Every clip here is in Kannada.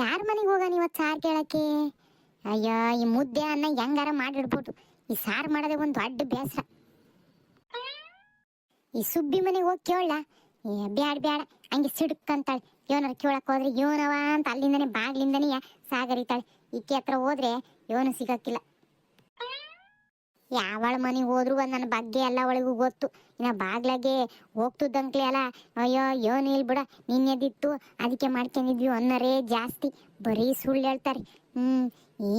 ಯಾರ ಮನೆಗೆ ಹೋಗೋಣ ಇವತ್ತು ಸಾರು ಕೇಳಕ್ಕೆ? ಅಯ್ಯೋ, ಈ ಮುದ್ದೆ ಅನ್ನ ಹೆಂಗಾರ ಮಾಡಿಡ್ಬೋದು. ಈ ಸಾರು ಮಾಡೋದೇ ಒಂದು ದೊಡ್ಡ ಬೇಸರ. ಈ ಸುಬ್ಬಿ ಮನೆಗೆ ಹೋಗಿ ಕೇಳಲ್ಲ. ಬ್ಯಾಡ ಬ್ಯಾಡ ಹಂಗೆ ಸಿಡ್ಕಂತಾಳೆ. ಇವನಾರ ಕೇಳಕ್ಕೆ ಹೋದ್ರೆ ಇವನವ ಅಂತ ಅಲ್ಲಿಂದನೇ ಬಾಗ್ಲಿಂದನೇ ಸಾಗರಿತಾಳೆ. ಈಕೆ ಹತ್ರ ಹೋದ್ರೆ ಇವನು ಸಿಗಕ್ಕಿಲ್ಲ. ಯಾವಳ ಮನೆಗೆ ಹೋದ್ರು ನನ್ನ ಬಗ್ಗೆ ಎಲ್ಲ ಒಳಗೂ ಗೊತ್ತು. ಇನ್ನ ಬಾಗ್ಲಾಗೆ ಹೋಗ್ತಿದ್ದಂಕ್ಲೆ ಅಲ್ಲ, ಅಯ್ಯೋ ಏನು ಇಲ್ಲ ಬಿಡ ನಿನ್ನೆದಿತ್ತು ಅದಕ್ಕೆ ಮಾಡ್ಕೊಂಡಿದ್ವಿ ಅನ್ನರೇ ಜಾಸ್ತಿ. ಬರೀ ಸುಳ್ಳು ಹೇಳ್ತಾರೆ.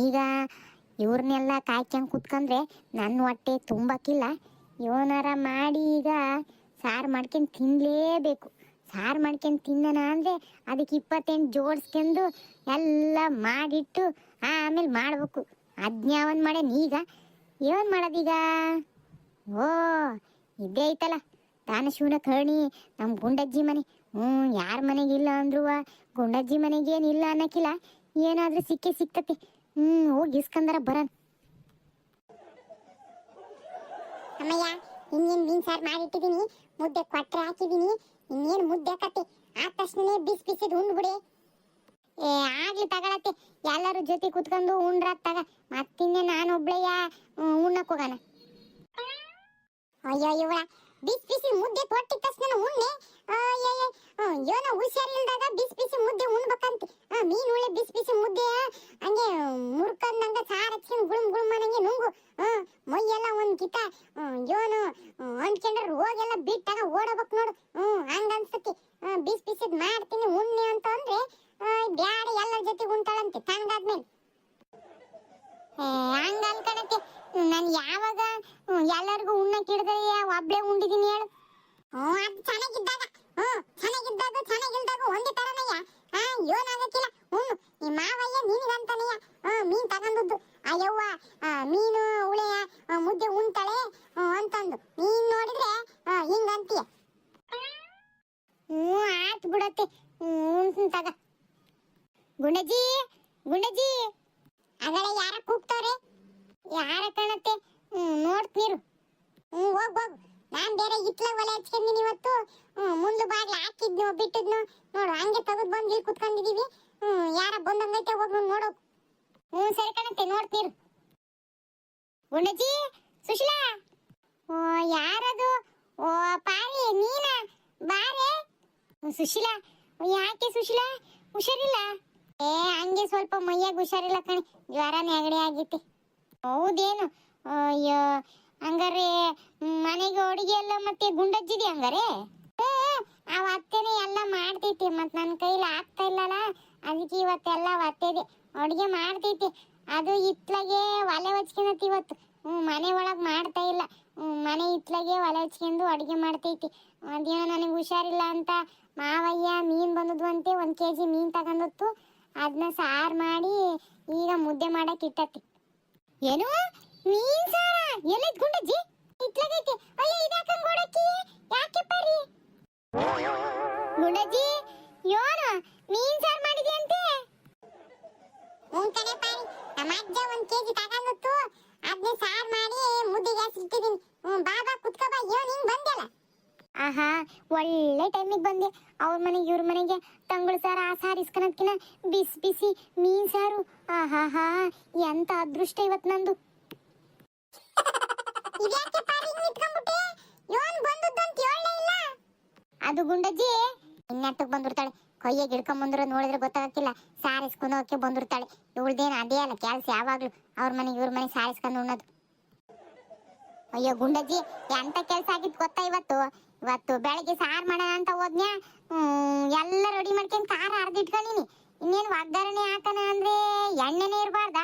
ಈಗ ಇವ್ರನ್ನೆಲ್ಲ ಕಾಯ್ಕೊಂಡು ಕುತ್ಕೊಂಡ್ರೆ ನನ್ನ ಹೊಟ್ಟೆ ತುಂಬಕ್ಕಿಲ್ಲ. ಇವನಾರ ಮಾಡಿ ಈಗ ಸಾರು ಮಾಡ್ಕೊಂಡು ತಿನ್ನಲೇಬೇಕು. ಸಾರು ಮಾಡ್ಕೊಂಡು ತಿನ್ನೋಣ ಅಂದರೆ ಅದಕ್ಕೆ 28 ಜೋಡಿಸ್ಕೊಂಡು ಎಲ್ಲ ಮಾಡಿಟ್ಟು ಆಮೇಲೆ ಮಾಡಬೇಕು. ಅದ್ನ್ಯಾವನ್ ಮಾಡೇನು ಈಗ? ಏನು ಮಾಡೋದೀಗ? ಓ, ಇದೇ ಐತಲ್ಲ ದಾನಶಿವನ ಕರ್ಣಿ, ನಮ್ಮ ಗುಂಡಜ್ಜಿ ಮನೆ. ಯಾರ ಮನೆಗಿಲ್ಲ ಅಂದ್ರು ಗುಂಡಜ್ಜಿ ಮನೆಗೇನಿಲ್ಲ ಅನ್ನಕ್ಕಿಲ್ಲ. ಏನಾದರೂ ಸಿಕ್ಕೇ ಸಿಕ್ತತಿ. ಹೋಗಿ ಇಸ್ಕಂದರ ಬರೋಣ. ಅಮ್ಮಯ್ಯ, ಇನ್ನೇನು ಮೀನು ಸಾರು ಮಾಡಿಟ್ಟಿದ್ದೀನಿ, ಮುದ್ದೆ ಕೊಟ್ರೆ ಹಾಕಿದ್ದೀನಿ. ಇನ್ನೇನು ಮುದ್ದೆ ಕತ್ತಿ ಆದ ತಕ್ಷಣ ಬಿಸಿ ಬಿಸಿದು ಉಂಡ್ಬಿಡಿ. ಆಗ್ಲಿ ತಗೊಳತ್ತೆ, ಎಲ್ಲರೂ ಜೊತೆ ಕುತ್ಕೊಂಡು ಉಂಡ್ರಾತ್ ತಗ. ಮತ್ತಿನ್ನೆ ನಾನು ಒಬ್ಳೆಯ ಉಣ್ಣಕ್ ಹೋಗೋಣ. ಅಯ್ಯೋ ಇವಳ ಬಿಸಿ ಬಿಸಿ ಮುದ್ದೆ ತೊಟ್ಟಿದ ತಕ್ಷಣ ಉಣ್ಣೆ. ಏನೋ ಹುಷಾರಿಲ್ದಾಗ ಬಿಸಿ ಬಿಸಿ ಮುದ್ದೆ ಉಣ್ಬೇಕಂತ. ಮೀನು ಉಳ್ಳೆ ಬಿಸಿ ಬಿಸಿ ಮುದ್ದೆ ಹಂಗೆ ಮುರ್ಕಂದಂಗ ಸಾರು ಹಚ್ಕೊಂಡು ಗುಳುಮ್ ಗುಳುಮ್ ಅನ್ನಂಗೆ ನುಂಗು. ಮೈಯೆಲ್ಲ ಒಂದು ಕಿತ ಏನು ಅಂಟ್ಕೊಂಡ್ರೆ ರೋಗೆಲ್ಲ ಬಿಟ್ಟಾಗ ಓಡಬೇಕು ನೋಡು. ಹಂಗ ಅನ್ಸತಿ. ಬಿಸಿ ಬಿಸಿದ್ ಮಾಡ್ತೀನಿ ಉಣ್ಣೆ ಅಂತ ಅಂದ್ರೆ ಬ್ಯಾಡ ಎಲ್ಲರ ಜೊತೆ ಉಂಟಾಳಂತೆ ತಂಗಾದ್ಮೇಲೆ. ಹಂಗ ಅನ್ಕಣಕ್ಕೆ ನಾನು ಯಾವಾಗ ಎಲ್ಲರಿಗೂ ಉಣ್ಣಕ್ ಹಿಡ್ದೆ ಒಬ್ಳೆ ಉಂಡಿದೀನಿ ಹೇಳು? ಅದು ಚೆನ್ನಾಗಿದ್ದಾಗ ಚೆನ್ನಾಗಿಲ್ದಾಗ ಒಂದೇ ತರನಯ್ಯ. ಏನಾಗಕ್ಕಿಲ್ಲ. ಈ ಮಾವಯ್ಯ ನಿನಗಂತಾನೆಯ ಮೀನ್ ತಗೊಂಡದ್ದು. ಅಯ್ಯವ್ವ ಮೀನು ಉಳೆಯ ಮುದ್ದೆ ಉಂಟಾಳೆ ಅಂತಂದು ನೀನ್ ನೋಡಿದ್ರೆ ಹಿಂಗಂತೀಯ. ಆತ್ ಬಿಡತ್ತೆ, ಉಣ್ತೀನಿ ತಗ. ಗುಂಡಜ್ಜಿ ಗುಂಡಜ್ಜಿ ಅಗಳ ಯಾರ ಕೂಗ್ತವ್ರೆ? ಯಾರ ಕಾಣತ್ತೆ? ನೋಡ್ತೀರು. ಹೋಗ್ ನಾನ್ ಬೇರೆ ಇತ್ಲ ಒಲೆ ಹಚ್ಕೊಂಡಿನಿ ಇವತ್ತು. ಮುಂದೆ ಬಾಗ್ಲ ಹಾಕಿದ್ನು ಬಿಟ್ಟಿದ್ನು ನೋಡು, ಹಂಗೆ ತೆಗೆದು ಬಂದು ಇಲ್ಲಿ ಕುತ್ಕೊಂಡಿದೀವಿ. ಯಾರ ಬಂದಂಗೈತೆ ಹೋಗಿ ನೋಡು. ಸರಿ ಕಾಣತ್ತೆ, ನೋಡ್ತೀರು. ಗುಂಡಜ್ಜಿ, ಸುಶೀಲಾ. ಓ, ಯಾರದು? ಓ ಪಾರಿ, ನೀನ ಬಾರೆ. ಸುಶೀಲಾ, ಯಾಕೆ ಸುಶೀಲಾ ಹುಷಾರಿಲ್ಲ? ಹಂಗೆ ಸ್ವಲ್ಪ ಮೈಯಾಗ ಹುಷಾರಿಲ್ಲ ಕಣೆ, ಜ್ವರ ನೆಗಡಿ ಆಗಿತ್ತು. ಹೌದೇನು? ಅಯ್ಯೋ, ಹಂಗಾರೆ ಮನೆಗೆ ಅಡುಗೆ ಎಲ್ಲ ಮತ್ತೆ ಗುಂಡಜ್ಜಿದೆ ಹಂಗಾರೆ? ಅವ ಅತ್ತೆನೇ ಎಲ್ಲ ಮಾಡ್ತೈತಿ, ಮತ್ ನನ್ನ ಕೈಲಿ ಆಗ್ತಾ ಇಲ್ಲಲ್ಲ, ಅದಕ್ಕೆ ಇವತ್ತೆಲ್ಲ ಅತ್ತೆದೆ ಅಡುಗೆ ಮಾಡ್ತೈತಿ. ಅದು ಇತ್ಲಾಗೆ ಒಲೆ ಹಚ್ಕೊಂಡತಿ ಇವತ್ತು. ಮನೆ ಒಳಗೆ ಮಾಡ್ತಾ ಇಲ್ಲ, ಮನೆ ಇತ್ಲಾಗೆ ಒಲೆ ಹಚ್ಕೊಂಡು ಅಡುಗೆ ಮಾಡ್ತೈತಿ. ಅದೇನೋ ನನಗೆ ಹುಷಾರಿಲ್ಲ ಅಂತ ಮಾವಯ್ಯ ಮೀನು ಬಂದದ್ದು ಅಂತೆ, 1 kg ಮೀನು ತಗೊಂಡತ್ತು. ಅದನ್ನ ಸಾರು ಮಾಡಿ ಈಗ ಮುದ್ದೆ ಮಾಡಕ್ಕೆ ಇಟ್ಟತಿ. ಏನು ಮೀನ್ ಸಾರ? ಎಲ್ಲೈತ್ ಗುಂಡಜ್ಜಿ? ಇತ್ಲಾಗೈತಿ. ಅಯ್ಯೋ, ಇದಾಕಂಗ್ ಓಡಕ್ಕಿ ಯಾಕೆ ಪಾರಿ? ಗುಂಡಜ್ಜಿ, ಯೋನು ಮೀನ್ ಸಾರು ಮಾಡಿದೆ ಅಂತೆ? ಕಣೆ ಪಾರಿ, ನಮ್ಮ ಅಜ್ಜ 1 kg ತಗೊಂಡತ್ತು. ಅದನ್ನ ಸಾರು ಮಾಡಿ ಮುದ್ದೆಗೆ ಹಾಕಿಟ್ಟಿದ್ದೀನಿ. ಬಾಬಾ ಕುತ್ಕೋ ಬಾ. ಏನು ಹಿಂಗ್ ಬಂದಲ್ಲ? ಆಹಾ, ಒಳ್ಳೆ ಟೈಮಿಗೆ ಬಂದೆ. ಅವ್ರ ಮನೆಗೆ ಇವ್ರ ಮನೆಗೆ ತಂಗಳು ಸಾರು ಆ ಸಾರು ಇಸ್ಕೊಳದ್ಕಿನ ಬಿಸಿ ಬಿಸಿ ಮೀನ್ ಸಾರು. ಆಹಾ, ಎಂತ ಅದೃಷ್ಟ ಇವತ್ತು ನಂದು. ಇದ್ಯಾಕೆ ಪಾರಿ ಹಿಂಗ್ ನಿಂತ್ಕೊಂಡ್ಬಿಟ್ಟೆ? ಯೋನ್ ಬಂದದ್ದು ಅಂತ ಹೇಳಲೇ ಇಲ್ಲ. ಅದು ಗುಂಡಜ್ಜಿ ಇನ್ನೆಟ್ಟಕ್ಕೆ ಬಂದಿರ್ತಾಳೆ, ಕೊಯ್ಯಾಗ ಹಿಡ್ಕೊಂಡ್ ಬಂದಿರೋ ನೋಡಿದ್ರೆ ಗೊತ್ತಾಗಕ್ಕಿಲ್ಲ. ಸಾರು ಇಸ್ಕೊಂಡು ಹೋಗಕ್ಕೆ ಬಂದಿರ್ತಾಳೆ. ಇವಳ್ದೇನು ಅದೇ ಅಲ್ಲ ಕೆಲಸ, ಯಾವಾಗ್ಲೂ ಅವ್ರ ಮನೆಗೆ ಇವ್ರ ಮನೆಗೆ ಸಾರು ಇಸ್ಕೊಂಡು ಉಣ್ಣೋದು. ಅಯ್ಯೋ ಗುಂಡಜ್ಜಿ, ಎಂತ ಕೆಲಸ ಆಗಿತ್ತು ಗೊತ್ತಾ ಇವತ್ತು ಬೆಳಗ್ಗೆ ಸಾರು ಮಾಡೋಣ ಅಂತ ಹೋದ್ನ್ಯಾ. ಎಲ್ಲ ರೆಡಿ ಮಾಡ್ಕೊಂಡು ಖಾರ ಅರ್ದಿಟ್ಕೊಂಡಿನಿ. ಇನ್ನೇನು ಒಗ್ಗರಣೆ ಹಾಕೋಣ ಅಂದ್ರೆ ಎಣ್ಣೆನೇ ಇರಬಾರ್ದ.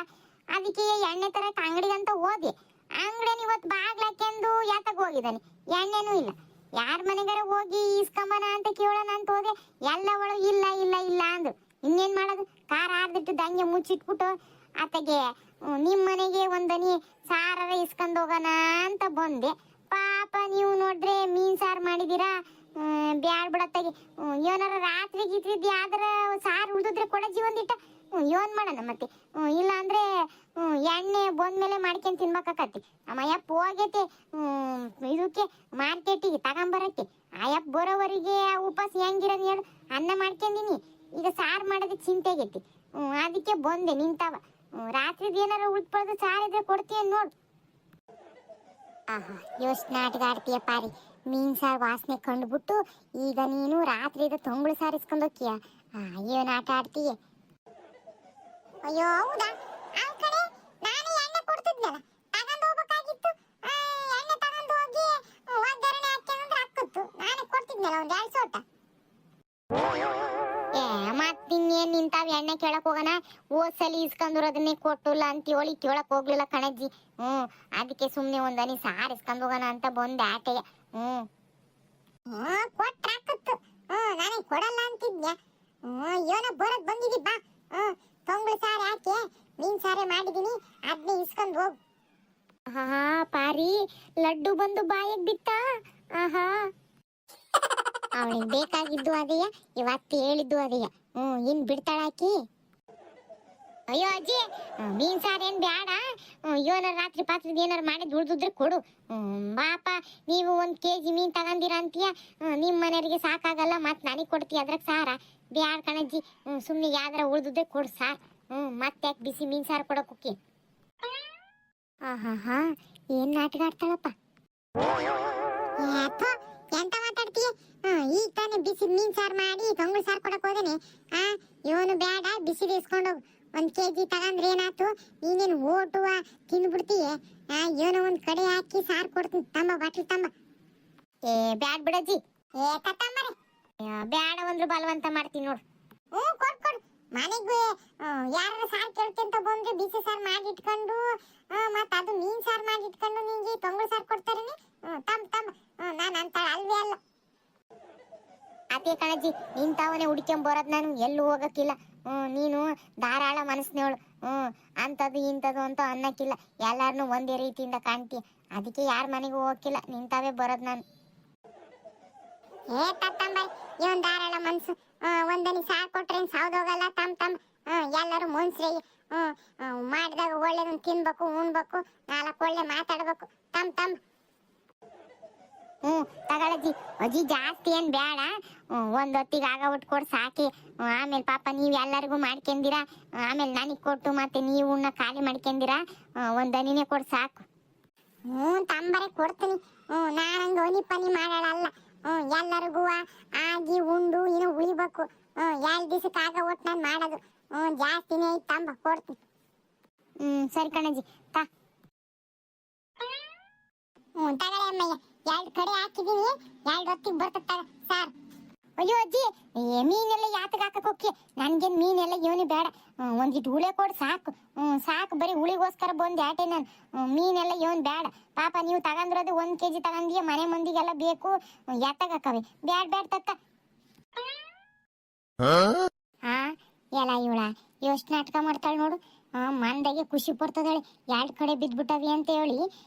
ಅದಕ್ಕೆ ಎಣ್ಣೆ ತರಕ್ಕೆ ಅಂಗಡಿಗಂತ ಹೋದೆ. ಅಂಗಡಿನ ಇವತ್ತು ಬಾಗ್ಲಾಕೆಂದು ಯಾತಕ್ಕೆ ಹೋಗಿದ್ದಾನೆ, ಎಣ್ಣೆನೂ ಇಲ್ಲ. ಯಾರ ಮನೆಗಾರ ಹೋಗಿ ಇಸ್ಕೊಂಬನ ಅಂತ ಕೇಳೋಣ ಅಂತ ಹೋದೆ, ಎಲ್ಲ ಒಳಗೆ ಇಲ್ಲ ಇಲ್ಲ ಇಲ್ಲ ಅಂದ್ರು. ಇನ್ನೇನು ಮಾಡೋದು? ಖಾರ ಅರ್ದಿಟ್ಟು ಹಂಗೆ ಮುಚ್ಚಿಟ್ಬಿಟ್ಟು ಆತಗೆ ನಿಮ್ಮ ಮನೆಗೆ ಒಂದನಿ ಸಾರರ ಇಸ್ಕೊಂಡು ಹೋಗೋಣ ಅಂತ ಬಂದೆ. ಪಾಪ ನೀವು ನೋಡ್ರೆ ಮೀನ್ ಸಾರು ಮಾಡಿದೀರಾ, ಬ್ಯಾಡ್ ಬಿಡತ್ತಾಗಿ. ಏನಾರ ರಾತ್ರಿ ಗೀತ್ರಿದ್ದು ಯಾವ್ದಾರ ಸಾರು ಉಳಿದ್ರೆ ಕೊಡಜ್ಜಿ ಒಂದಿಟ್ಟ. ಏನ್ ಮಾಡೋಣ ಮತ್ತೆ? ಇಲ್ಲ ಅಂದ್ರೆ ಎಣ್ಣೆ ಬಂದ್ಮೇಲೆ ಮಾಡ್ಕೊಂಡು ತಿನ್ಬೇಕಾಕತಿ. ಅಮ್ಮಯ್ಯಪ್ಪ ಹೋಗೈತೆ ಇದಕ್ಕೆ ಮಾರ್ಕೆಟಿಗೆ ತಗೊಂಬರಕ್ಕೆ. ಆಯಪ್ಪ ಬರೋವರಿಗೆ ಉಪವಾಸ ಹೆಂಗಿರೋದು ಹೇಳು? ಅನ್ನ ಮಾಡ್ಕೊಂಡಿನಿ, ಈಗ ಸಾರು ಮಾಡೋದಕ್ಕೆ ಚಿಂತೆ ಆಗೈತಿ. ಅದಕ್ಕೆ ಬಂದೆ ನಿಂತಾವ. ರಾತ್ರಿದ ಏನಾರ ಉಳ್ಪಳ್ದು ಸಾರು ಇದ್ರೆ ಕೊಡ್ತೀಯ ನೋಡು. ಆಹಾ, ಎಷ್ಟು ನಾಟಕ ಆಡ್ತೀಯ ಪಾರಿ. ಮೀನ್ ಸಾರು ವಾಸನೆ ಕಂಡುಬಿಟ್ಟು ಈಗ ನೀನು ರಾತ್ರಿದ ತೊಂಗುಳು ಸಾರಿಸ್ಕೊಂಡೋಕ್ಕಿಯ. ಏನು ಆಟ ಆಡ್ತೀಯ? ಅಯ್ಯೋ ಹೌದಾ, ಆ ಕಡೆ ನಾನು ಎಣ್ಣೆ ಕೊಡ್ತಿದ್ನಲ್ಲ, ತಗೊಂಡು ಹೋಗ್ಬೇಕಾಗಿತ್ತು. ಎಣ್ಣೆ ತಗೊಂಡು ಹೋಗಿ ಒಗ್ಗರಣೆ ಹಾಕ್ಯಂದ್ರೆ ಹಾಕಿತ್ತು. ನಾನೇ ಕೊಡ್ತಿದ್ನಲ್ಲ ಒಂದ್ 2 ಸೋಟ. ಮತ್ ಇನ್ನೇನ್ ನಿಂತಾವ್ ಎಣ್ಣೆ ಕೇಳಕ್ ಹೋಗೋಣ. ಓದ್ಸಲಿ ಇಸ್ಕೊಂಡ್ರದನ್ನೇ ಕೊಟ್ಟಿಲ್ಲ ಅಂತ ಹೇಳಿ ಕೇಳಕ್ ಹೋಗ್ಲಿಲ್ಲ ಕಣಜ್ಜಿ. ಅದಕ್ಕೆ ಸುಮ್ನೆ ಒಂದನಿ ಸಾರು ಇಸ್ಕೊಂಡ್ ಹೋಗೋಣ ಅಂತ ಬಂದೆ ಆಟೆಯ. ಕೊಟ್ರ ಹಾಕಿತ್ತು. ನಾನೇ ಕೊಡಲ್ಲ ಅಂತಿದ್ಯ. ಏನೋ ಬರೋದ್ ಬಂದಿದ್ದಿ ಬಾ. ತೊಂಗುಳು ಸಾರು ಹಾಕಿ ಮೀನ್ ಸಾರೇ ಮಾಡಿದೀನಿ, ಅದನ್ನೇ ಇಸ್ಕೊಂಡ್ ಹೋಗು. ಆಹಾ ಪಾರಿ, ಲಡ್ಡು ಬಂದು ಬಾಯಿಗೆ ಬಿತ್ತ. ಆಹಾ, ಅವಳಿಗೆ ಬೇಕಾಗಿದ್ದು ಅದೇಯ, ಇವತ್ತು ಹೇಳಿದ್ದು ಅದೇಯ. ಇನ್ ಬಿಡ್ತಾಳಾಕಿ. ಅಯ್ಯೋ ಅಜ್ಜಿ, ಮೀನ್ ಸಾರು ಏನ್ ಬ್ಯಾಡ. ಏನಾರ ರಾತ್ರಿ ಪಾತ್ರದ ಏನಾರು ಮಾಡಿದ್ ಉಳ್ದಿದ್ರೆ ಕೊಡು. ಬಾಪ, ನೀವು 1 kg ಮೀನ್ ತಗೊಂಡಿರ ಅಂತೀಯ. ನಿಮ್ಮ ಮನೆಯವರಿಗೆ ಸಾಕಾಗಲ್ಲ, ಮತ್ ನನಗೆ ಕೊಡ್ತೀಯ ಅದ್ರಾಗ ಸಾರ? ಬ್ಯಾಡ ಕಣಜ್ಜಿ, ಸುಮ್ನೆ ಯಾವ್ದಾರ ಉಳ್ದಿದ್ರೆ ಕೊಡು ಸಾರ್. ಮತ್ತೆ ಯಾಕೆ ಬಿಸಿ ಮೀನ್ ಸಾರು ಕೊಡೋಕೆ? ಆಹಾ, ಏನ್ ನಾಟಕ ಆಡ್ತಾಳಪ್ಪ. ಎಂತ ಮಾತಾಡ್ತೀಯ? ಈಗ ತಾನೇ ಬಿಸಿ ಮೀನ್ ಸಾರು ಮಾಡಿ ತೊಂಗುಳು ಸಾರು ಕೊಡಕ್ ಹೋದೇನೆ. ಇವನು ಬೇಡ, ಬಿಸಿ ಇಸ್ಕೊಂಡೋಗು. 1 kg ತಗಂದ್ರೆ ಏನಾಯ್ತು? ನೀನೇನು ಓಟುವ ತಿಂದ್ಬಿಡ್ತೀಯ. ಏನೋ ಒಂದ್ ಕಡೆ ಹಾಕಿ ಸಾರು ಕೊಡ್ತೀನಿ, ತಮ್ಮ ಬಾಟ್ಲಿ ತಮ್ಮ. ಬ್ಯಾಡ್ ಬಿಡಜ್ಜಿ. ತತ್ತಮ್ಮರೆ ಬ್ಯಾಡ ಒಂದ್ರು ಬಲವಂತ ಮಾಡ್ತೀನಿ ನೋಡು. ಕೊಡು. ಮನೆಗೆ ಯಾರ ಸಾರು ಕೇಳ್ತಂತ ಬಂದ್ರೆ ಬಿಸಿ ಸಾರು ಮಾಡಿ ಇಟ್ಕೊಂಡು, ಮತ್ತ ಅದು ಮೀನ್ ಸಾರು ಮಾಡಿ ಇಟ್ಕೊಂಡು ನಿಂಗೆ ತೊಂಗುಳು ಸಾರು ಕೊಡ್ತಾರೇನೆ. ತಮ್ಮ ನಾನು ಅಂತ ಅಲ್ವೇ ಅಲ್ಲ. ಅದೇ ಕಣಜ್ಜಿ, ನಿಂತಾವನೆ ಹುಡ್ಕೊಂಬರೋದ್ ನಾನು ಎಲ್ಲೂ ಹೋಗಕ್ಕಿಲ್ಲ. ನೀನು ಧಾರಾಳ ಮನಸ್ಸಿನವಳು. ಅಂಥದ್ದು ಇಂಥದ್ದು ಅಂತ ಅನ್ನಕ್ಕಿಲ್ಲ. ಎಲ್ಲಾರನು ಒಂದೇ ರೀತಿಯಿಂದ ಕಾಣ್ತೀಯ. ಅದಕ್ಕೆ ಯಾರ ಮನೆಗೂ ಹೋಗಕ್ಕಿಲ್ಲ, ನಿಂತಾವೇ ಬರೋದ್ ನಾನು. ತತ್ತಂಬಾಯಿ, ಇವನ್ ಧಾರಾಳ ಮನ್ಸು. ಒಂದನಿ ಸಾರು ಕೊಟ್ರೆ ಸಾವ್ದೋಗಲ್ಲ. ತಮ್ಮ ಎಲ್ಲರೂ ಮನ್ಸ್ರಿ. ಮಾಡಿದಾಗ ಒಳ್ಳೇದನ್ನ ತಿನ್ಬೇಕು, ಉಣ್ಬೇಕು, 4 ಒಳ್ಳೆ ಮಾತಾಡ್ಬೇಕು. ತಮ್ಮ ತಗೊಳಜ್ಜಿ. ಅಜ್ಜಿ ಜಾಸ್ತಿ ಏನ್ ಬೇಡ, 1 ಹೊತ್ತಿಗೆ ಆಗ ಒಟ್ಟು ಕೊಟ್ಟು ಸಾಕಿ. ಆಮೇಲೆ ಪಾಪ ನೀವ್ ಎಲ್ಲರಿಗೂ ಮಾಡ್ಕೊಂಡಿರಾ, ಆಮೇಲೆ ನನಗ್ ಕೊಟ್ಟು ಮತ್ತೆ ನೀವು ಖಾಲಿ ಮಾಡ್ಕೊಂಡಿರಾ. 1 ದನಿನೇ ಕೊಟ್ಟು ಸಾಕು. ತಂಬರೆ ಕೊಡ್ತೀನಿ. ನಾನಂಗ ಒನಿ ಪನಿ ಮಾಡಲ್ಲ. ಎಲ್ಲರಿಗೂ ಆಗಿ ಉಂಡು ಇನ್ನು ಉಳಿಬೇಕು. 2 ದಿವಸಕ್ಕೆ ಆಗ ಒಟ್ಟು ನಾನು ಮಾಡೋದು. ಜಾಸ್ತಿನೇ ಐತೆ, ತಂಬ ಕೊಡ್ತೀನಿ. ಸರಿ ಕಣಜ್ಜಿ, ತಗಳೆ ಅಮ್ಮಯ್ಯ. 2 ಕಡೆ ಹಾಕಿದೀನಿ, 2 ಹೊತ್ತಿಗೆ ಬರ್ತದ ಸಾರ್. ಅಯ್ಯೋ ಅಜ್ಜಿ, ಮೀನೆಲ್ಲ ಯಾತಕ್ಕೆ ಹಾಕಕ್ ಹೋಗಿ? ನನ್ಗೇನ್ ಮೀನೆಲ್ಲ ಇವನು ಬೇಡ. ಒಂದಿಟ್ಟು ಹುಳಿ ಕೊಡು ಸಾಕು. ಸಾಕು, ಬರೀ ಹುಳಿಗೋಸ್ಕರ ಬಂದೆ ಆಟೆ ನಾನು. ಮೀನೆಲ್ಲ ಇವನ್ ಬೇಡ. ಪಾಪ ನೀವು ತಗೊಂಡ್ರದು 1 kg ತಗೊಂಡಿಯ, ಮನೆ ಮಂದಿಗೆಲ್ಲ ಬೇಕು. ಎತ್ತಗಾಕವೆ ಬ್ಯಾಡ್ ತಕ್ಕ. ಎಲ್ಲ ಇವಳ ಎಷ್ಟು ನಾಟಕ ಮಾಡ್ತಾಳೆ ನೋಡು. ಮಂದಗೆ ಖುಷಿ ಪಡ್ತದಾಳೆ. 2 ಕಡೆ ಬಿದ್ಬಿಟ್ಟವಿ ಅಂತ ಹೇಳಿ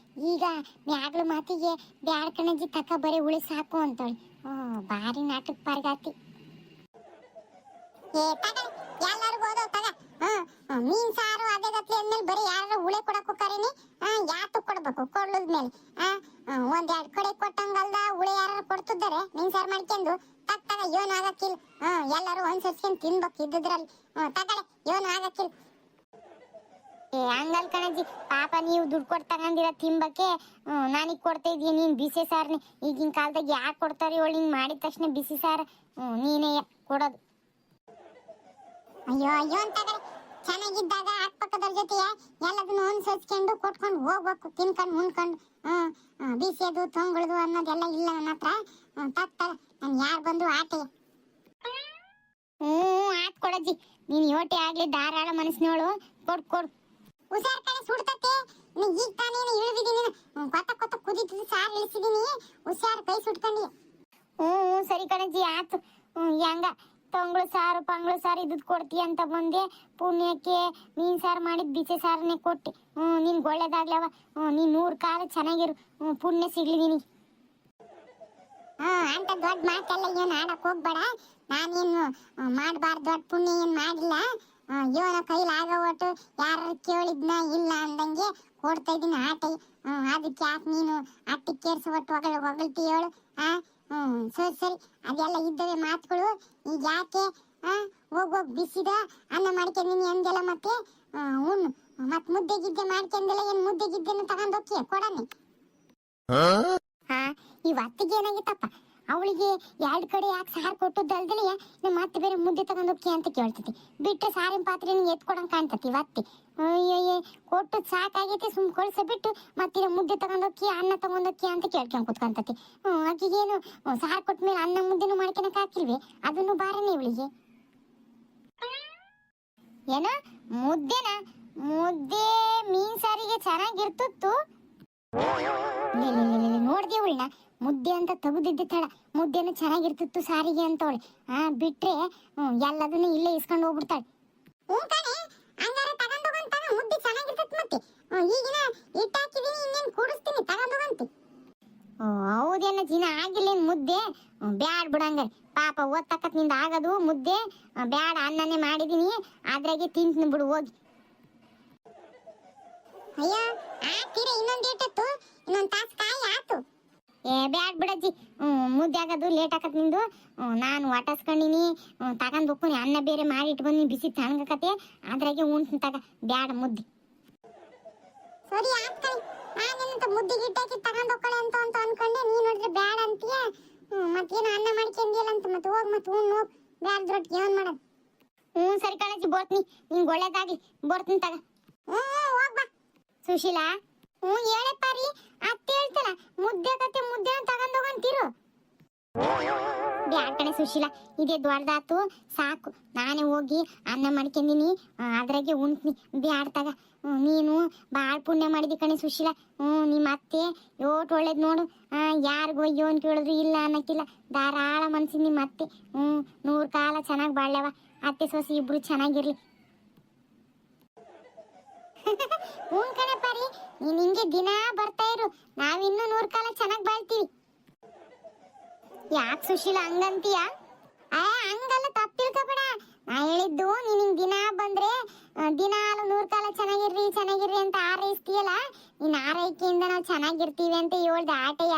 ಈಗ ಮ್ಯಾಗ್ಳು ಮಾತಿಗೆ ಬ್ಯಾಡ್ ಕಣಜ್ಜಿ ತಕ್ಕ, ಬರೀ ಹುಳಿ ಸಾಕು ಅಂತೇಳಿ. ಭಾರಿ ನಾಟಕ ಪಾರ್ಗಾತಿ. ಎಲ್ಲರಿಗೂ ಓದೋ ತಗ. ಮೀನ್ ಸಾರು ಅದೇ ಗತ್ಲೆ ಅಂದ್ಮೇಲೆ ಬರೀ ಯಾರು ಹುಳೆ ಕೊಡಕ್ ಹೋಗಾರೇನೆ. ಯಾತು ಕೊಡ್ಬೇಕು? ಕೊಡ್ಲದ್ಮೇಲೆ 1-2 ಕಡೆ ಕೊಟ್ಟಂಗಲ್ದ ಹುಳೆ ಯಾರು ಕೊಡ್ತಿದ್ದಾರೆ ಮೀನ್ ಸಾರು ಮಾಡ್ಕೊಂಡು. ತಗ ಏನು ಆಗಕ್ಕಿಲ್ಲ. ಎಲ್ಲರೂ ಒಂದ್ಸರ್ಸ್ಕೊಂಡು ತಿನ್ಬೇಕು ಇದ್ದಿದ್ರಲ್ಲಿ. ತಗಳೆ, ಏನು ಆಗಕ್ಕಿಲ್ಲ. ಹಂಗಲ್ ಕಣಜ್ಜಿ, ಪಾಪ ನೀವು ದುಡ್ಡು ಕೊಟ್ಟು ತಗೊಂಡಿರ ತಿಂಬಕ್ಕೆ ನನಗೆ ಕೊಡ್ತಾ ಇದೀಯ ನೀನ್ ಬಿಸಿ ಸಾರ್ನಿ. ಈಗಿನ ಕಾಲದಾಗ ಯಾಕೆ ಕೊಡ್ತಾರೆ ಹೇಳಿ? ಹಿಂಗ್ ಮಾಡಿದ ತಕ್ಷಣ ಬಿಸಿ ಸಾರು ನೀನೇ ಕೊಡೋದು. ಅಯ್ಯೋ ಅಂತ ಚೆನ್ನಾಗಿದ್ದಾಗ ಅಕ್ಕಪಕ್ಕದವ್ರ ಜೊತೆ ಎಲ್ಲದನ್ನು ಅನುಸರಿಸ್ಕೊಂಡು ಕೊಟ್ಕೊಂಡು ಹೋಗ್ಬೇಕು, ತಿನ್ಕೊಂಡು ಉಣ್ಕೊಂಡು. ಬಿಸಿದು ತೊಂಗುಳ್ದು ಅನ್ನೋದೆಲ್ಲ ಇಲ್ಲ ನನ್ನ ಹತ್ರ. ನಾನು ಯಾರು ಬಂದು ಆಟೆ. ಆತ್ ಕೊಡಜ್ಜಿ, ನೀನ್ ಯೋಟೆ ಆಗ್ಲಿ ಧಾರಾಳ ಮನಸ್ಸಿನೋಳು. ಕೊಡು. ಹುಷಾರ್ ಕಡೆ ಸುಡ್ತತೆ. ಈಗ ತಾನೇನು ಇಳಿದಿದ್ದೀನಿ, ಕೊತ್ತ ಕುದಿತು ಸಾರು ಇಳಿಸಿದೀನಿ. ಹುಷಾರ್, ಕೈ ಸುಟ್ಕೊಂಡಿ. ಸರಿ ಕಣಜ್ಜಿ, ಆತು. ಹೆಂಗ ತೊಂಗುಳು ಸಾರು ಪಂಗುಳು ಸಾರು ಇದ್ದದ್ ಕೊಡ್ತೀಯ ಅಂತ ಬಂದೆ. ಪುಣ್ಯಕ್ಕೆ ಮೀನ್ ಸಾರು ಮಾಡಿದ್ ಬಿಸಿ ಸಾರನ್ನೇ ಕೊಟ್ಟೆ. ನಿನ್ಗೆ ಒಳ್ಳೇದಾಗ್ಲವ. ನೀನ್ 100 ಕಾಲ ಚೆನ್ನಾಗಿರು. ಪುಣ್ಯ ಸಿಗ್ಲಿ ನಿನಗೆ. ಅಂತ ದೊಡ್ಡ ಮಾತೆಲ್ಲ ಏನು ಆಡಕ್ ಹೋಗ್ಬೇಡ. ನಾನೇನು ಮಾಡಬಾರ್ದು, ದೊಡ್ಡ ಪುಣ್ಯ ಏನು ಮಾಡಿಲ್ಲ. ಇವನ ಕೈಲಿ ಆಗೋ ಒಟ್ಟು ಯಾರು ಕೇಳಿದ್ನ ಇಲ್ಲ ಅಂದಂಗೆ ಕೊಡ್ತಾ ಇದ್ದೀನಿ ಆಟೆ. ಅದಕ್ಕೆ ಯಾಕೆ ನೀನು ಅಟ್ಟಿಕ್ಕೇರ್ಸಿ ಒಟ್ಟು ಹೊಗಳ್ತಿ ಹೇಳು? ಸರಿ, ಅದೆಲ್ಲ ಇದ್ದವೆ ಮಾತುಗಳು. ಈಗ ಯಾಕೆ ಆ ಹೋಗ್ ಹೋಗ್ ಬಿಸಿದ ಅನ್ನ ಮಾಡ್ಕೊಂಡಿನಿ ಅಂದೆಲ್ಲ ಮತ್ತೆ ಉಣ್ಣು ಮತ್ ಮುದ್ದೆ ಗಿದ್ದೆ ಮಾಡ್ಕೊಂಡೆಲ್ಲ ಏನ್ ಮುದ್ದೆ ಗಿದ್ದೆನ ತಗೊಂಡ್ ಹೋಗಿ ಕೊಡನೆ. ಹಾ ಈ ಅತ್ತಿಗೆ ಏನಾಗಿತ್ತಪ್ಪ, ಅವಳಿಗೆ ಎರಡು ಕಡೆ ಯಾಕೆ ಸಾರು ಕೊಟ್ಟದ್ದಲ್ದಲೆ ನಮ್ಮ ಮತ್ತೆ ಬೇರೆ ಮುದ್ದೆ ತಗೊಂಡ್ ಹೋಗಿ ಅಂತ ಕೇಳ್ತತಿ. ಬಿಟ್ರೆ ಸಾರಿನ ಪಾತ್ರೆ ಎತ್ಕೊಡಂಗ್ ಕಾಣ್ತತಿ ಇವತ್ತಿ. ಅಯ್ಯಯ್ಯ ಕೊಟ್ಟು ಸಾಕಾಗೈತಿ, ಸುಮ್ ಕೊಳ್ಸ ಬಿಟ್ಟು ಮತ್ತೆ ಮುದ್ದೆ ತಗೊಂಡೋಕ್ಕಿ ಅನ್ನ ತಗೊಂಡೋಕ್ಕಿ ಅಂತ ಕೇಳ್ಕೊಂಡ್ ಕುತ್ಕೊಂತತಿ. ಆಕಿಗೇನು ಸಾರು ಕೊಟ್ಟ ಮೇಲೆ ಅನ್ನ ಮುದ್ದೆನೂ ಮಾಡ್ಕೊಳಕ್ ಹಾಕಿಲ್ವಿ, ಅದನ್ನು ಬಾರನೆ ಇವಳಿಗೆ. ಏನ ಮುದ್ದೆನ? ಮುದ್ದೆ ಮೀನ್ ಸಾರಿಗೆ ಚೆನ್ನಾಗಿರ್ತಿತ್ತು. ನೋಡ್ದೆ ಅವಳನ್ನ ಮುದ್ದೆ ಅಂತ ತೆಗೆದಿದ್ದಾಳ. ಮುದ್ದೆನು ಚೆನ್ನಾಗಿರ್ತಿತ್ತು ಸಾರಿಗೆ ಅಂತವಳೆ. ಬಿಟ್ರೆ ಎಲ್ಲದನ್ನು ಇಲ್ಲೇ ಇಸ್ಕೊಂಡು ಹೋಗ್ಬಿಡ್ತಾಳೆ. ಹ್ಞೂ ಕಣೆ, ಹಂಗಾರ ತಗೊಂಡ್ ಹೋಗಂತ ಮುದ್ದೆ ಚೆನ್ನಾಗಿರ್ತೈತಿ ಮತ್ತೆ. ಈಗಿನ ಹಿಟ್ಟು ಹಾಕಿದೀನಿ, ಇನ್ನೇನು ಕೂಡಿಸ್ತೀನಿ ತಗೊಂಡ್ ಹೋಗಂತಿ. ಹೌದೇನ ದಿನ ಆಗಿಲ್ಲ ಮುದ್ದೆ? ಬ್ಯಾಡ್ ಬಿಡಂಗ ಪಾಪ ಓದ್ತಕ್ಕತ್ ನಿಂದ ಆಗದು ಮುದ್ದೆ ಬ್ಯಾಡ, ಅನ್ನನೇ ಮಾಡಿದೀನಿ ಅದ್ರಾಗೆ ತಿಂತೀನಿ ಬಿಡು ಹೋಗಿ. ಅಯ್ಯ ಆತೀರ ಇನ್ನೊಂದು ಇಟ್ಟಿತ್ತು, ಇನ್ನೊಂದು ತಾಸು ಕಾಯಿ ಆತು. ಬ್ಯಾಡ್ ಬಿಡಜ್ಜಿ, ಮುದ್ದೆ ಆಗೋದು ಲೇಟ್ ಆಗತ್ ನಿಂದು. ನಾನು ಒಟಸ್ಕೊಂಡಿನಿ, ತಗೊಂಡ್ ಹೋಗ್ತೀನಿ. ಅನ್ನ ಬೇರೆ ಮಾಡಿ ಇಟ್ಕೊಂಡಿ ಬಿಸಿ ತಣ್ಣಗಕತೆ, ಅದ್ರಾಗೆ ಉಣ್ತೀನಿ ತಗ. ಬ್ಯಾಡ ಮುದ್ದೆ. ಸರಿ ಆತ್ ಕಣೆ, ನಾನೇನಂತ ಮುದ್ದೆ ಗಿಟ್ಟಾಕಿ ತಗೊಂಡ್ ಹೋಗ್ಕೊಳ್ಳೆ ಅಂತ ಅನ್ಕೊಂಡೆ. ನೀ ನೋಡಿದ್ರೆ ಬ್ಯಾಡ ಅಂತೀಯ. ಮತ್ತೇನು ಅನ್ನ ಮಾಡ್ಕೊಂಡಿಯಲ್ಲ ಅಂತ ಮತ್ತೆ ಹೋಗ್ ಮತ್ತೆ ಉಣ್ಣು ಹೋಗ್. ಬ್ಯಾಡ ರೊಟ್ಟಿ ಏನ್ ಮಾಡೋದು? ಸರಿ ಕಣಜ್ಜಿ, ಬೋರ್ತೀನಿ. ನಿಂಗೆ ಒಳ್ಳೇದಾಗ್ಲಿ, ಬೋರ್ತೀನಿ ತಗ. ಹೋಗ್ ಬಾ. ಸುಶೀಲಾ, ಹೇಳಪ್ಪ ರೀ. ಅತ್ತೆ ಹೇಳ್ತಲ್ಲ ಮುದ್ದೆ ಕತೆ ಮುದ್ದೆ ತಗೊಂಡ್ ಹೋಗಂತೀರು. ಬ್ಯಾಡ್ ಕಣೆ ಸುಶೀಲಾ, ಇದೇ ದೊಡ್ಡದಾತು ಸಾಕು. ನಾನೇ ಹೋಗಿ ಅನ್ನ ಮಾಡ್ಕೊಂಡಿನಿ, ಅದ್ರಾಗೆ ಉಣ್ತೀನಿ. ಬ್ಯಾಡ್ ತಗ. ನೀನು ಭಾಳ ಪುಣ್ಯ ಮಾಡಿದಿ ಕಣೆ ಸುಶೀಲಾ. ನಿಮ್ಮ ಅತ್ತೆ ಯೋಟ್ ಒಳ್ಳೇದು ನೋಡು. ಯಾರಿಗೂ ಅಯ್ಯೋ ಅಂತ ಕೇಳಿದ್ರು ಇಲ್ಲ ಅನ್ನಕ್ಕಿಲ್ಲ. ಧಾರಾಳ ಮನ್ಸಿನ ನಿಮ್ಮ ಅತ್ತೆ. 100 ಕಾಲ ಚೆನ್ನಾಗಿ ಬಾಳ್ಯವ. ಅತ್ತೆ ಸೊಸೆ ಇಬ್ರು ಚೆನ್ನಾಗಿರ್ಲಿ. ಕಣಪ್ಪ ರೀ, ನೀನ್ ಹಿಂಗೆ ದಿನ ಬರ್ತಾ ಇರು, ನಾವಿನ್ನೂ 100 ಕಾಲ ಚೆನ್ನಾಗಿ ಬಾಳ್ತೀವಿ. ಯಾಕೆ ಸುಶೀಲಾ ಹಂಗಂತೀಯ? ಹಂಗಲ್ಲ, ತಪ್ಪಿಲ್ಕಬೇಡ. ನಾ ಹೇಳಿದ್ದು ನೀನ್ ಹಿಂಗ್ ದಿನ ಬಂದ್ರೆ ದಿನಾಲು 100 ಕಾಲ ಚೆನ್ನಾಗಿರ್ರಿ ಅಂತ ಆರೈಸ್ತೀಯಲ್ಲ, ನಿನ್ ಆರೈಕೆಯಿಂದ ನಾವು ಚೆನ್ನಾಗಿರ್ತೀವಿ ಅಂತ ಹೇಳ್ದೆ ಆಟಯ್ಯ.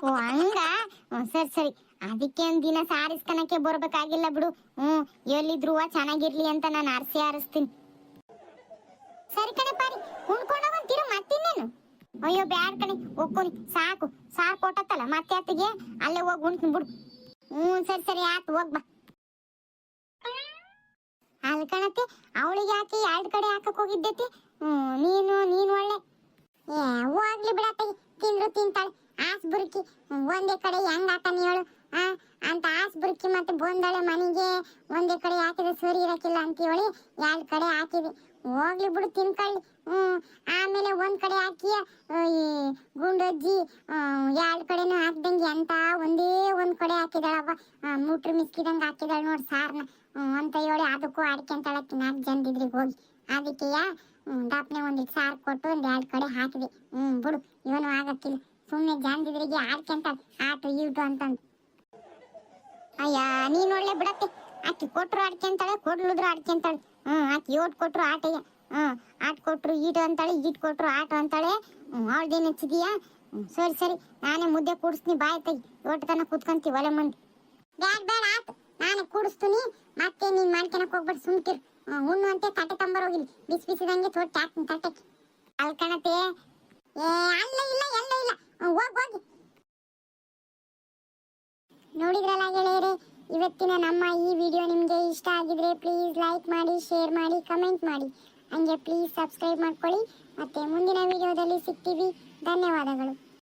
ಓ ಹಂಗ? ಸರಿ. ಅದಕ್ಕೆ ಒಂದ್ ದಿನ ಸಾರಿಸ್ಕನಕ್ಕೆ ಬರ್ಬೇಕಾಗಿಲ್ಲ ಬಿಡು. ಎಲ್ಲಿದ್ರು ಚೆನ್ನಾಗಿರ್ಲಿ ಅಂತ ನಾನು ಆರಿಸ್ತೀನಿ. ಸರಿ ಕಣೆ ಪಾರಿ, ಉಣ್ಕೊಂಡೋಗಂತೀರ ಮತ್ತಿನ್ನೇನು? ಅಯ್ಯೋ ಬ್ಯಾಡ್ ಕಣೆ, ಒಕ್ಕೋನಿ ಸಾಕು. ಸಾರು ಕೊಟ್ಟತ್ತಲ್ಲ ಮತ್ತೆ ಅತ್ತಿಗೆ ಅಲ್ಲೇ ಹೋಗಿ ಉಣ್ತೀನಿ ಬಿಡು. ಸರಿ ಆತು, ಹೋಗ್ಬಾ. ಅಲ್ ಕಣತ್ತೆ, ಅವಳಿಗೆ ಯಾಕೆ 2 ಕಡೆ ಹಾಕಕ್ ಹೋಗಿದ್ದೈತಿ? ನೀನು ಒಳ್ಳೆ. ಹೋಗ್ಲಿ ಬಿಡತ್ತೆ, ತಿಂದ್ರು ತಿಂತಾಳೆ. ಆಸ್ ಬುರುಕಿ ಒಂದೇ ಕಡೆ ಹೆಂಗ್ ಹಾಕನಿ ಹೇಳು? ಅಂತ ಆಸ್ ಬುರುಕಿ ಮತ್ತೆ ಬಂದಳೆ ಮನೆಗೆ. ಒಂದೇ ಕಡೆ ಹಾಕಿದ್ರೆ ಸರಿ ಇರಕ್ಕಿಲ್ಲ ಅಂತ ಹೇಳಿ 2 ಕಡೆ ಹಾಕಿದೆ. ಹೋಗ್ಲಿ ಬಿಡು, ತಿನ್ಕೊಳ್ಳಿ. ಆಮೇಲೆ ಒಂದ್ ಕಡೆ ಹಾಕಿ ಈ ಗುಂಡಜ್ಜಿ 2 ಕಡೆನೂ ಹಾಕ್ದಂಗೆ ಅಂತ ಒಂದ್ ಕಡೆ ಹಾಕಿದಾಳವ. ಮುಟ್ರು ಮಿಸ್ಕಿದಂಗೆ ಹಾಕಿದಾಳ ನೋಡಿ ಸಾರ್ನ ಅಂತ ಹೇಳಿ ಅದಕ್ಕೂ ಅಡ್ಕೊಂತಾಳಕ್ಕೆ 4 ಜನದಿದ್ರಿಗೆ ಹೋಗಿ. ಅದಕ್ಕೆಯ ದಪ್ಪನೆ ಒಂದಿಟ್ಟು ಸಾರು ಕೊಟ್ಟು 2 ಕಡೆ ಹಾಕಿದೆ. ಬಿಡು, ಇವನು ಆಗಕ್ಕಿಲ್ಲ. ಸುಮ್ಮನೆ ಜನದಿದ್ರಿಗೆ ಆಡ್ಕೊಂತಾಳ ಆಟು ಇಟು ಅಂತಂದು. ಅಯ್ಯ ನೀನ್ ಒಳ್ಳೆ ಬಿಡತ್ತೆ. ಆಕಿ ಕೊಟ್ರು ಅಡ್ಕೊಂತಾಳೆ, ಕೊಡ್ಲಿದ್ರು ಅಡ್ಕೊಂತಾಳೆ. ಆಕಿ ಓಟ್ ಕೊಟ್ರು ಆಟಯ್ಯ. ಆಟ ಕೊಟ್ರು ಈಟು ಅಂತಾಳೆ, ಈಟ್ ಕೊಟ್ರು ಆಟ ಅಂತಾಳೆ. ಅವಳ್ದೇನು ಹೆಚ್ಚಿದೀಯಾ? ಸರಿ ನಾನೇ ಮುದ್ದೆ ಕೂಡಿಸ್ತೀನಿ, ಬಾಯ್ ತೆಗಿ. ಒಟ್ಟು ಕೂತ್ಕೊಂತೀವಿ ಒಲೆ ಮಂದಿ. ಬೇಡ ಆತು, ನಾನು ಕೂಡಿಸ್ತೀನಿ. ಮತ್ತೆ ನೀನ್ ಮಾಡ್ಕೊಳಕ್ ಹೋಗ್ಬಿಟ್ಟು ಸುಮ್ಕಿರು. ಉಣ್ಣುವಂತೆ ತಟ್ಟೆ ತಂಬರೋಗಿಲಿ, ಬಿಸಿದಂಗೆ ತೊಟ್ಟಿ ಹಾಕ್ತೀನಿ ತಟ್ಟೆಗೆ. ಅಲ್ಕಣತೆ, ಅಲ್ಲ ಇಲ್ಲ ಎಲ್ಲ ಇಲ್ಲ, ಹೋಗಿ. ನೋಡಿದ್ರಲ್ಲ ಗೆಳೆಯರೆ, ಇವತ್ತಿನ ನಮ್ಮ ಈ ವಿಡಿಯೋ ನಿಮಗೆ ಇಷ್ಟ ಆಗಿದ್ರೆ ಪ್ಲೀಸ್ ಲೈಕ್ ಮಾಡಿ, ಶೇರ್ ಮಾಡಿ, ಕಮೆಂಟ್ ಮಾಡಿ. ಹಂಗೆ ಪ್ಲೀಸ್ ಸಬ್ಸ್ಕ್ರೈಬ್ ಮಾಡ್ಕೊಳ್ಳಿ. ಮತ್ತೆ ಮುಂದಿನ ವಿಡಿಯೋದಲ್ಲಿ ಸಿಗ್ತೀವಿ. ಧನ್ಯವಾದಗಳು.